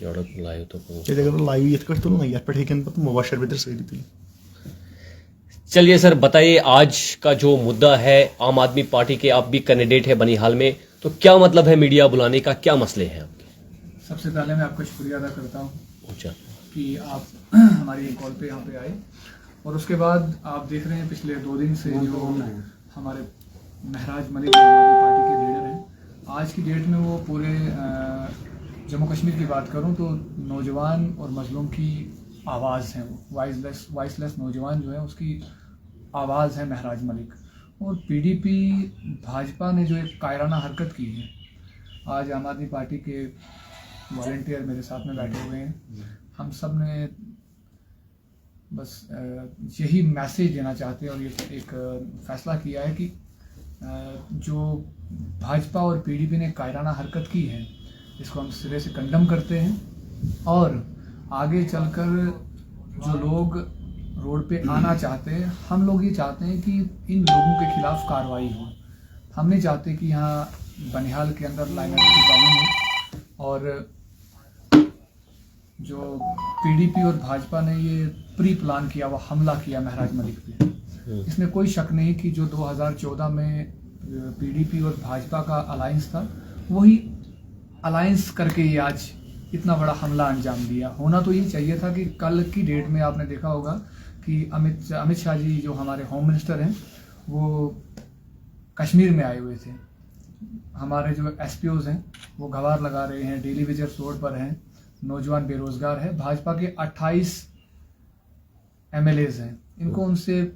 Live तो live ये तो ना ये पे हेकन पत मुबाशर बेतर सही थी। चलिए सर बताइए, आज का जो मुद्दा है, आम आदमी पार्टी के आप भी कैंडिडेट है बनिहाल में, तो क्या मतलब है मीडिया बुलाने का, क्या मसले हैं आपके? सबसे पहले मैं आपका शुक्रिया अदा करता हूँ अच्छा कि आप हमारी कॉल पे यहाँ पे आए, और उसके बाद आप देख रहे हैं पिछले 2 दिन से जो हमारे महराज मलिक हमारी पार्टी के लीडर हैं, आज की डेट में वो पूरे जम्मू कश्मीर की बात करूं तो नौजवान और मजलूम की आवाज़ है, वो वॉइसलेस नौजवान जो है उसकी आवाज़ है महराज मलिक। और पीडीपी भाजपा ने जो एक कायराना हरकत की है, आज आम आदमी पार्टी के वॉलंटियर मेरे साथ में बैठे हुए हैं, हम सब ने बस यही मैसेज देना चाहते हैं और ये एक फैसला किया है कि जो भाजपा और पीडीपी ने कायराना हरकत की है, इसको हम सिरे से कंडम करते हैं। और आगे चलकर जो लोग रोड पे आना चाहते हैं, हम लोग ये चाहते हैं कि इन लोगों के खिलाफ कार्रवाई हो। हम नहीं चाहते कि यहाँ बनिहाल के अंदर लाइन की प्रॉब्लम हो। और जो पीडीपी और भाजपा ने ये प्री प्लान किया हुआ हमला किया महराज मलिक पे, इसमें कोई शक नहीं कि जो 2014 में पीडीपी और भाजपा का अलायंस था, वही अलायंस करके ही आज इतना बड़ा हमला अंजाम दिया। होना तो ये चाहिए था कि कल की डेट में आपने देखा होगा कि अमित शाह जी जो हमारे होम मिनिस्टर हैं, वो कश्मीर में आए हुए थे। हमारे जो एसपीओज हैं वो गवार लगा रहे हैं, डेली वेजर्स रोड पर हैं, नौजवान बेरोजगार है। भाजपा के 28 एमएलएज हैं, इनको उनसे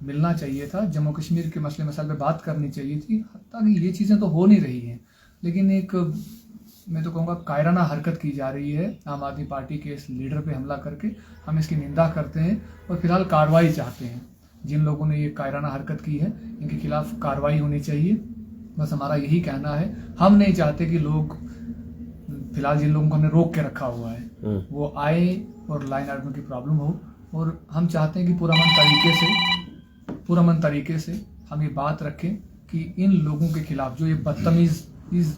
मिलना चाहिए था, जम्मू कश्मीर के मसले मसाइल पे बात करनी चाहिए थी। ताकि ये चीज़ें तो हो नहीं रही हैं, लेकिन एक मैं तो कहूँगा कायराना हरकत की जा रही है आम आदमी पार्टी के इस लीडर पे हमला करके। हम इसकी निंदा करते हैं और फिलहाल कार्रवाई चाहते हैं। जिन लोगों ने ये कायराना हरकत की है, इनके खिलाफ कार्रवाई होनी चाहिए, बस हमारा यही कहना है। हम नहीं चाहते कि लोग, फिलहाल जिन लोगों को हमने रोक के रखा हुआ है, वो आए और लाइन आर्डर की प्रॉब्लम हो। और हम चाहते हैं कि पुरअमन तरीके से हम ये बात रखें कि इन लोगों के खिलाफ जो ये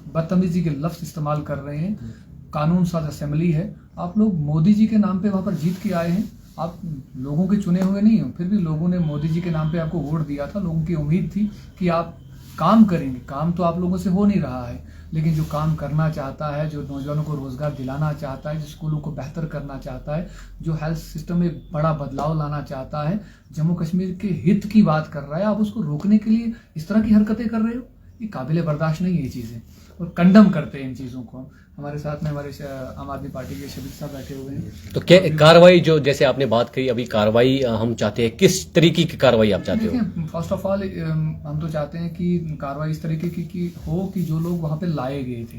बदतमीजी के लफ्ज इस्तेमाल कर रहे हैं। कानून साज असेंबली है, आप लोग मोदी जी के नाम पे वहाँ पर जीत के आए हैं, आप लोगों के चुने हुए नहीं हो, फिर भी लोगों ने मोदी जी के नाम पे आपको वोट दिया था। लोगों की उम्मीद थी कि आप काम करेंगे, काम तो आप लोगों से हो नहीं रहा है। लेकिन जो काम करना चाहता है, जो नौजवानों को रोजगार दिलाना चाहता है, जो स्कूलों को बेहतर करना चाहता है, जो हेल्थ सिस्टम में बड़ा बदलाव लाना चाहता है, जम्मू कश्मीर के हित की बात कर रहा है, आप उसको रोकने के लिए इस तरह की हरकतें कर रहे हो, ये काबिल बर्दाश्त नहीं है ये चीज़ें, और कंडम करते हैं इन चीज़ों को। हमारे साथ में हमारे आम आदमी पार्टी के शबीर साहब बैठे हुए हैं। तो क्या कार्रवाई, जो जैसे आपने बात करी अभी, कार्रवाई हम चाहते हैं, किस तरीके की कार्रवाई आप चाहते हो? फर्स्ट ऑफ ऑल हम तो चाहते हैं कि कार्रवाई इस तरीके की हो कि जो लोग वहाँ पे लाए गए थे,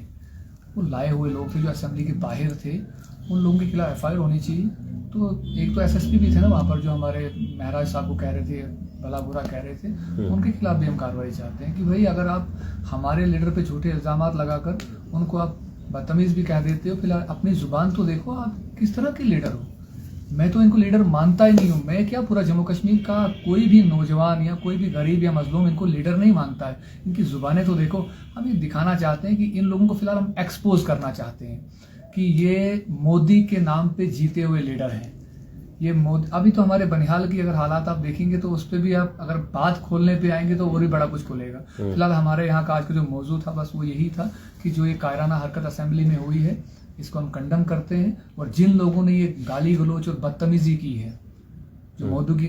वो लाए हुए लोग थे जो असेंबली के बाहर थे, उन लोगों के खिलाफ एफआईआर होनी चाहिए। तो एक तो एसएसपी भी थे ना वहाँ पर, जो हमारे महराज साहब को कह रहे थे, भला बुरा कह रहे थे, उनके खिलाफ भी हम कार्रवाई चाहते हैं कि भाई अगर आप हमारे लीडर पे झूठे इल्जाम लगाकर उनको आप बदतमीज भी कह देते हो, फिलहाल अपनी जुबान तो देखो, आप किस तरह के लीडर हो। मैं तो इनको लीडर मानता ही नहीं हूँ। मैं क्या, पूरा जम्मू कश्मीर का कोई भी नौजवान या कोई भी गरीब या मजलूम इनको लीडर नहीं मानता है। इनकी जुबानें तो देखो। हम ये दिखाना चाहते हैं कि इन लोगों को फिलहाल हम एक्सपोज करना चाहते हैं कि ये मोदी के नाम पे जीते हुए लीडर हैं। ये मोदी, अभी तो हमारे बनिहाल की अगर हालात आप देखेंगे तो उस पर भी आप अगर बात खोलने पे आएंगे तो और भी बड़ा कुछ खोलेगा। फिलहाल हमारे यहाँ का आज का जो मौजूद था, बस वो यही था कि जो ये कायराना हरकत असेंबली में हुई है, इसको हम कंडम करते हैं। और जिन लोगों ने ये गाली गलोच और बदतमीजी की है, जो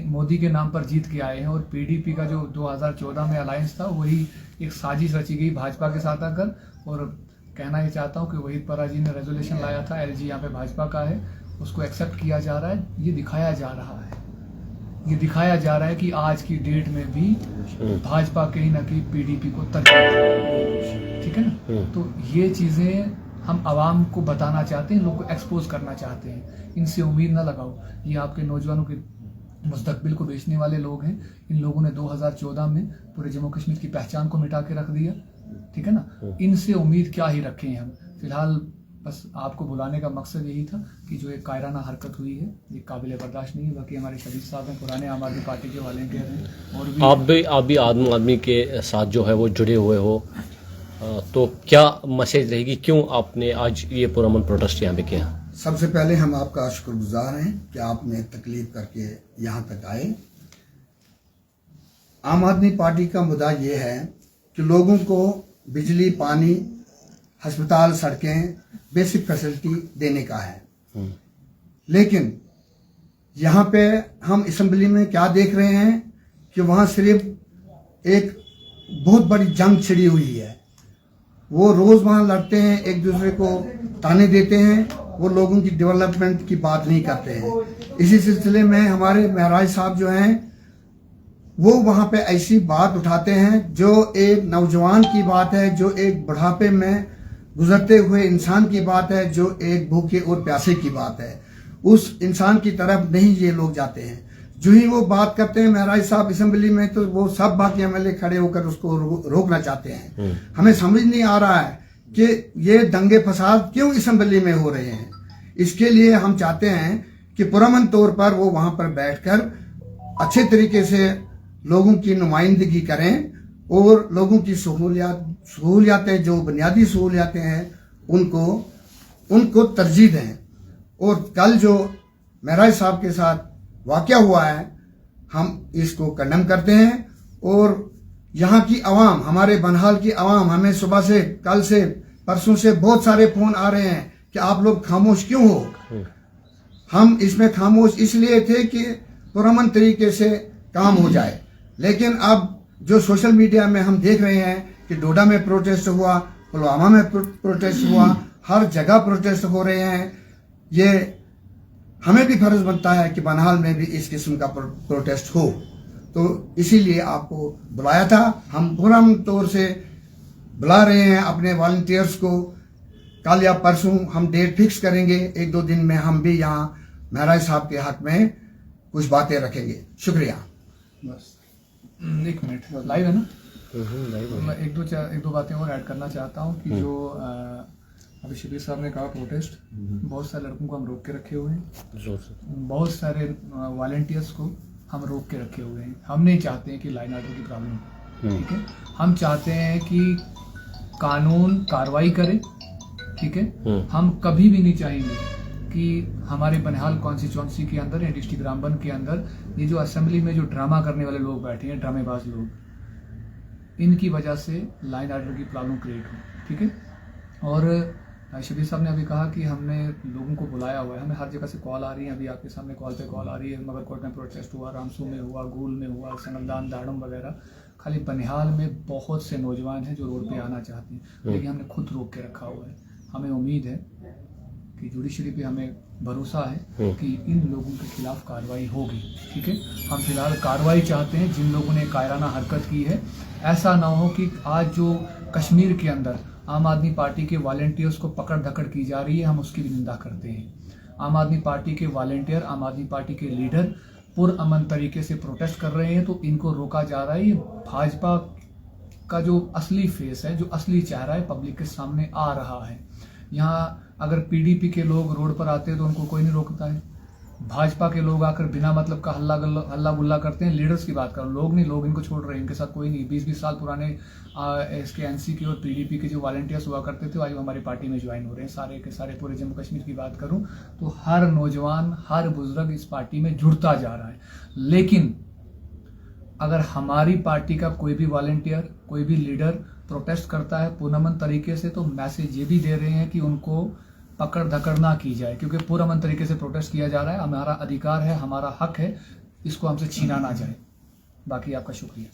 मोदी के नाम पर जीत के आए हैं, और पीडीपी का जो 2014 में अलायंस था, वही एक साजिश रची गई भाजपा के साथ आकर। और कहना ये चाहता हूँ कि वहीद परा जी ने रेजोल्यूशन लाया था, एलजी यहाँ पे भाजपा का है, उसको एक्सेप्ट किया जा रहा है। ये दिखाया जा रहा है कि आज की डेट में भी भाजपा कहीं ना कहीं पीडीपी को तरजीह, ठीक है ना। तो ये चीजें हम आवाम को बताना चाहते हैं, लोगों को एक्सपोज करना चाहते हैं। इनसे उम्मीद ना लगाओ, ये आपके नौजवानों के मुस्तकबिल को बेचने वाले लोग हैं। इन लोगों ने 2014 में पूरे जम्मू कश्मीर की पहचान को मिटा के रख दिया, ठीक है ना। इनसे उम्मीद क्या ही रखें हम। फिलहाल बस आपको बुलाने का मकसद यही था कि जो एक कायराना हरकत हुई है, ये काबिल बर्दाश्त नहीं है। बाकी हमारे शबीर साहब हैं, पुराने आम आदमी पार्टी के वॉलंटियर हैं, और भी आप भी आदमी के साथ जो है वो जुड़े हुए हो, तो क्या मैसेज रहेगी, क्यों आपने आज ये पुरअमन प्रोटेस्ट यहाँ पे किया? सबसे पहले हम आपका शुक्रगुजार हैं कि आपने तकलीफ करके यहाँ तक आए। आम आदमी पार्टी का मुद्दा ये है कि लोगों को बिजली, पानी, अस्पताल, सड़कें, बेसिक फैसिलिटी देने का है। लेकिन यहाँ पे हम असेंबली में क्या देख रहे हैं कि वहाँ सिर्फ एक बहुत बड़ी जंग छिड़ी हुई है। वो रोज वहाँ लड़ते हैं, एक दूसरे को ताने देते हैं, वो लोगों की डेवलपमेंट की बात नहीं करते हैं। इसी सिलसिले में हमारे महराज साहब जो हैं वो वहाँ पे ऐसी बात उठाते हैं जो एक नौजवान की बात है, जो एक बुढ़ापे में गुजरते हुए इंसान की बात है, जो एक भूखे और प्यासे की बात है। उस इंसान की तरफ नहीं ये लोग जाते हैं। जो ही वो बात करते हैं महराज साहब असेंबली में, तो वो सब बाकी एमएलए खड़े होकर उसको रोकना चाहते हैं। हमें समझ नहीं आ रहा है कि ये दंगे फसाद क्यों असेंबली में हो रहे हैं। इसके लिए हम चाहते हैं कि पुरअमन तौर पर वो वहां पर बैठकर अच्छे तरीके से लोगों की नुमाइंदगी करें और लोगों की सहूलियातें जो बुनियादी सहूलियातें हैं उनको तरजीह दें। और कल जो महराज साहब के साथ वाकया हुआ है, हम इसको कंडेम करते हैं। और यहाँ की आवाम, हमारे बनहाल की आवाम, हमें सुबह से, कल से, परसों से बहुत सारे फोन आ रहे हैं कि आप लोग खामोश क्यों हो। हम इसमें खामोश इसलिए थे कि पुरअमन तरीके से काम हो जाए। लेकिन अब जो सोशल मीडिया में हम देख रहे हैं कि डोडा में प्रोटेस्ट हुआ, पुलवामा में प्रोटेस्ट हुआ, हर जगह प्रोटेस्ट हो रहे हैं। ये हमें भी फर्ज बनता है कि बनहाल में भी इस किस्म का प्रोटेस्ट हो। तो इसीलिए आपको बुलाया था। हम पूर्ण तौर से बुला रहे हैं अपने वॉलंटियर्स को। कल या परसों हम डेट फिक्स करेंगे, 1-2 दिन में हम भी यहाँ महराज साहब के हक में कुछ बातें रखेंगे। शुक्रिया। बस 1 मिनट लाइव है ना। मैं एक दो बातें और ऐड करना चाहता हूँ कि जो अभी शबीर साहब ने कहा प्रोटेस्ट, बहुत सारे लड़कों को हम रोक के रखे हुए हैं, बहुत सारे वॉलंटियर्स को हम रोक के रखे हुए हैं। हम नहीं चाहते हैं कि लाइन आर्डर की प्रॉब्लम हो, ठीक है। हम चाहते हैं कि कानून कार्रवाई करे, ठीक है। हम कभी भी नहीं चाहेंगे कि हमारे बनहाल कॉन्स्टिट्यूंसी के अंदर या डिस्ट्रिक्ट रामबन के अंदर ये जो असेंबली में जो ड्रामा करने वाले लोग बैठे हैं, ड्रामेबाज लोग, इनकी वजह से लाइन आर्डर की प्रॉब्लम क्रिएट हो, ठीक है। और शबीर साहब ने अभी कहा कि हमने लोगों को बुलाया हुआ है, हमें हर जगह से कॉल आ रही है। अभी आपके सामने कॉल पे कॉल आ रही है। मगरकोट में प्रोटेस्ट हुआ, रामसू में हुआ, गूल में हुआ, संगलदान, दाड़म वगैरह। खाली बनिहाल में बहुत से नौजवान हैं जो रोड पे आना चाहते हैं, लेकिन हमने खुद रोक के रखा हुआ है। हमें उम्मीद है कि जुडिशरी पे हमें भरोसा है कि इन लोगों के खिलाफ कार्रवाई होगी, ठीक है। हम फिलहाल कार्रवाई चाहते हैं जिन लोगों ने कायराना हरकत की है। ऐसा ना हो कि आज जो कश्मीर के अंदर आम आदमी पार्टी के वॉलंटियर्स को पकड़ धकड़ की जा रही है, हम उसकी भी निंदा करते हैं। आम आदमी पार्टी के वॉलंटियर, आम आदमी पार्टी के लीडर पुरअमन तरीके से प्रोटेस्ट कर रहे हैं, तो इनको रोका जा रहा है। ये भाजपा का जो असली फेस है, जो असली चेहरा है, पब्लिक के सामने आ रहा है। यहाँ अगर पीडीपी के लोग रोड पर आते हैं तो उनको कोई नहीं रोकता है। भाजपा के लोग आकर बिना मतलब का हल्ला गुल्ला करते हैं। लीडर्स की बात करो, लोग नहीं, लोग इनको छोड़ रहे हैं, इनके साथ कोई नहीं। 20-20 साल पुराने इसके एनसी के और पीडीपी के जो वॉलंटियर्स हुआ करते थे, आज हमारी पार्टी में ज्वाइन हो रहे हैं। सारे के सारे पूरे जम्मू कश्मीर की बात करूं तो हर नौजवान, हर बुजुर्ग इस पार्टी में जुड़ता जा रहा है। लेकिन अगर हमारी पार्टी का कोई भी वॉलंटियर, कोई भी लीडर प्रोटेस्ट करता है पुरअमन तरीके से, तो मैसेज ये भी दे रहे हैं कि उनको पकड़ धकड़ ना की जाए, क्योंकि पुरअमन तरीके से प्रोटेस्ट किया जा रहा है। हमारा अधिकार है, हमारा हक है, इसको हमसे छीना ना जाए। बाकी आपका शुक्रिया।